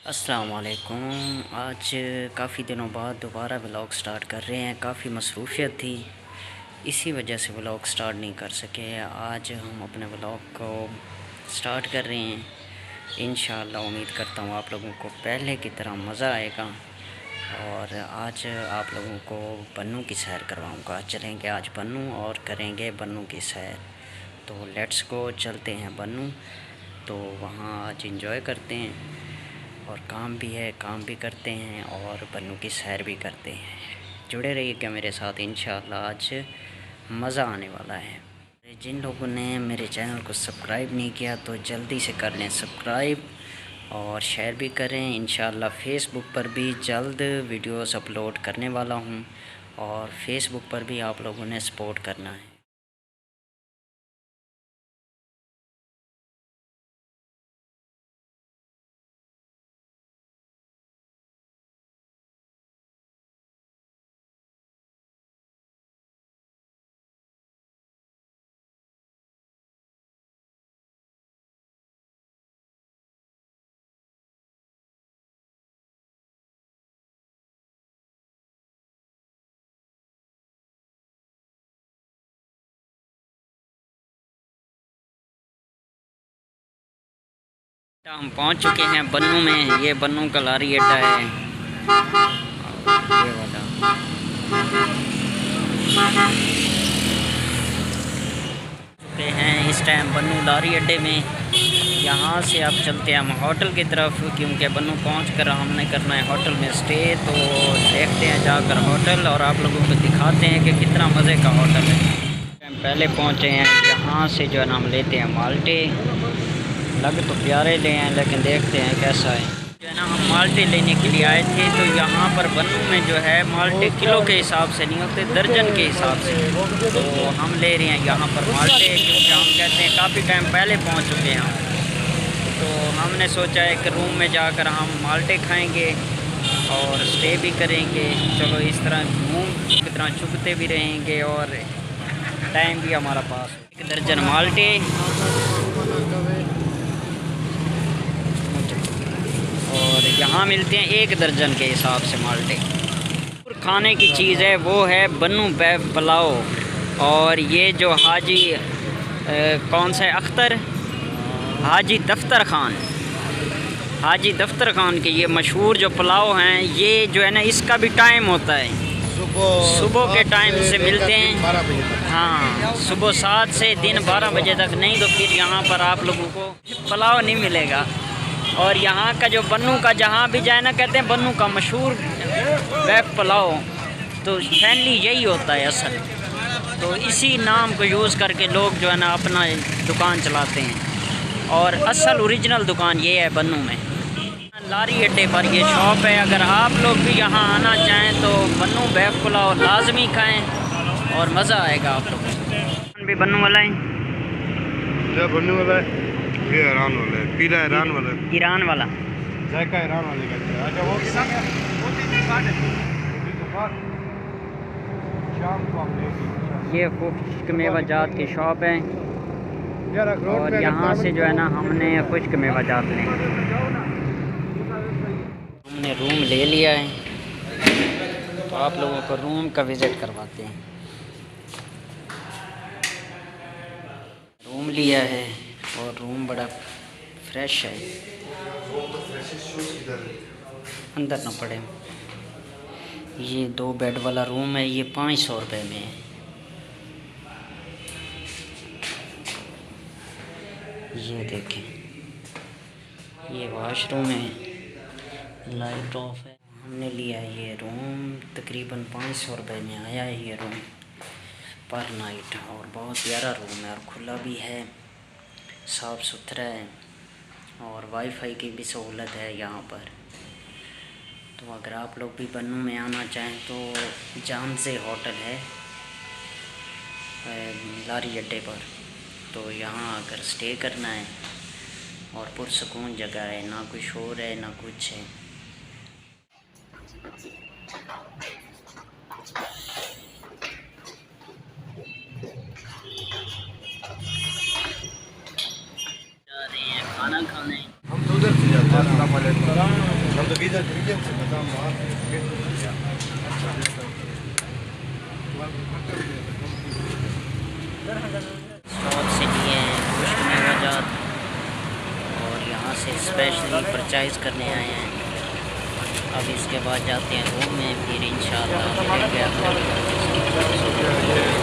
अस्सलाम वालेकुम। आज काफ़ी दिनों बाद दोबारा व्लॉग स्टार्ट कर रहे हैं। काफ़ी मसरूफियत थी, इसी वजह से व्लॉग स्टार्ट नहीं कर सके। आज हम अपने व्लॉग को स्टार्ट कर रहे हैं। इंशाअल्लाह उम्मीद करता हूँ आप लोगों को पहले की तरह मज़ा आएगा। और आज आप लोगों को बन्नू की सैर करवाऊँगा। चलेंगे आज बन्नू और करेंगे बन्नू की सैर। तो लेट्स गो, चलते हैं बन्नू। तो वहाँ आज इंजॉय करते हैं और काम भी है, काम भी करते हैं और बन्नू की सैर भी करते हैं। जुड़े रहिएगा मेरे साथ, इंशाअल्लाह आज मज़ा आने वाला है। जिन लोगों ने मेरे चैनल को सब्सक्राइब नहीं किया तो जल्दी से कर लें सब्सक्राइब और शेयर भी करें। इंशाअल्लाह फ़ेसबुक पर भी जल्द वीडियोस अपलोड करने वाला हूँ और फेसबुक पर भी आप लोगों ने सपोर्ट करना है। हम पहुंच चुके हैं बन्नू में। ये बन्नू का लारी अड्डा है। ये वाला चुके हैं इस टाइम बन्नू लारी अड्डे में। यहाँ से अब चलते हैं हम होटल की तरफ, क्योंकि बन्नू पहुँच कर हमने करना है होटल में स्टे। तो देखते हैं जाकर होटल और आप लोगों को दिखाते हैं कि कितना मज़े का होटल है। हम पहले पहुँचे हैं, यहाँ से जो है ना हम लेते हैं माल्टे। लग तो प्यारे ले हैं लेकिन देखते हैं कैसा है। जो है ना हम माल्टे लेने के लिए आए थे। तो यहाँ पर बन्नू में जो है माल्टे किलो के हिसाब से नहीं होते, दर्जन के हिसाब से। तो हम ले रहे हैं यहाँ पर माल्टे, क्योंकि हम कहते हैं काफ़ी टाइम पहले पहुँच चुके हैं। तो हमने सोचा है कि रूम में जाकर हम माल्टे खाएँगे और स्टे भी करेंगे। चलो इस तरह घूम की तरह चुगते भी रहेंगे और टाइम भी हमारा पास। 1 दर्जन माल्टे और यहाँ मिलते हैं 1 दर्जन के हिसाब से माल्टे। खाने की चीज़ है वो है बन्नू बैफ पुलाव। और ये जो हाजी कौन सा है, अख्तर हाजी दफ्तर खान के ये मशहूर जो पुलाव हैं, ये जो है ना इसका भी टाइम होता है। सुबह के टाइम से मिलते हैं। हाँ, सुबह 7 से दिन 12 बजे तक। नहीं तो फिर यहाँ पर आप लोगों को पुलाव नहीं मिलेगा। और यहाँ का जो बन्नू का जहाँ भी जाए ना, कहते हैं बन्नू का मशहूर बैफ पुलाव। तो फैमिली यही होता है असल। तो इसी नाम को यूज़ करके लोग जो है ना अपना दुकान चलाते हैं। और असल ओरिजिनल दुकान ये है बन्नू में, लारी अड्डे पर ये शॉप है। अगर आप लोग भी यहाँ आना चाहें तो बन्नू बैफ पुलाव लाजमी खाएँ और मज़ा आएगा आप लोग। भी बन्नू वाला है, बन्नू वाला है, ये ईरान वाला है, पीला ईरान वाला है। ईरान वाला जायका ईरान वाले का है। अच्छा वो कितना है? वो 360 शाम को हम लेंगे। ये खुश्क मेवा जात की शॉप है। और यहाँ से जो है ना हमने खुश्क मेवा जात लेंगे। हमने रूम ले लिया है, तो आप लोगों को रूम का विज़िट करवाते हैं। रूम लिया है और रूम बड़ा फ्रेश है, अंदर ना पड़े। ये 2 बेड वाला रूम है। ये 500 रुपये में है। ये देखें, ये वॉशरूम है, लाइट ऑफ है। हमने लिया है ये रूम, तकरीबन 500 रुपये में आया है ये रूम पर नाइट। और बहुत प्यारा रूम है और खुला भी है, साफ़ सुथरा है और वाईफाई की भी सहूलत है यहाँ पर। तो अगर आप लोग भी बन्नू में आना चाहें तो जान से होटल है लारी अड्डे पर। तो यहाँ अगर स्टे करना है और पुरसकून जगह है, ना कोई शोर है ना कुछ है। जा रहे हैं खाना खाने। हम तो उधर से जाते हैं। हम तो वीज़ा से बताऊँ वहाँ स्टॉल से लिए हैं गोश्त मेवाजात और यहाँ से स्पेशली परचेज़ करने आए हैं। अब इसके बाद जाते हैं रूम में, फिर इंशाल्लाह मिलेंगे अगले वीडियो के साथ।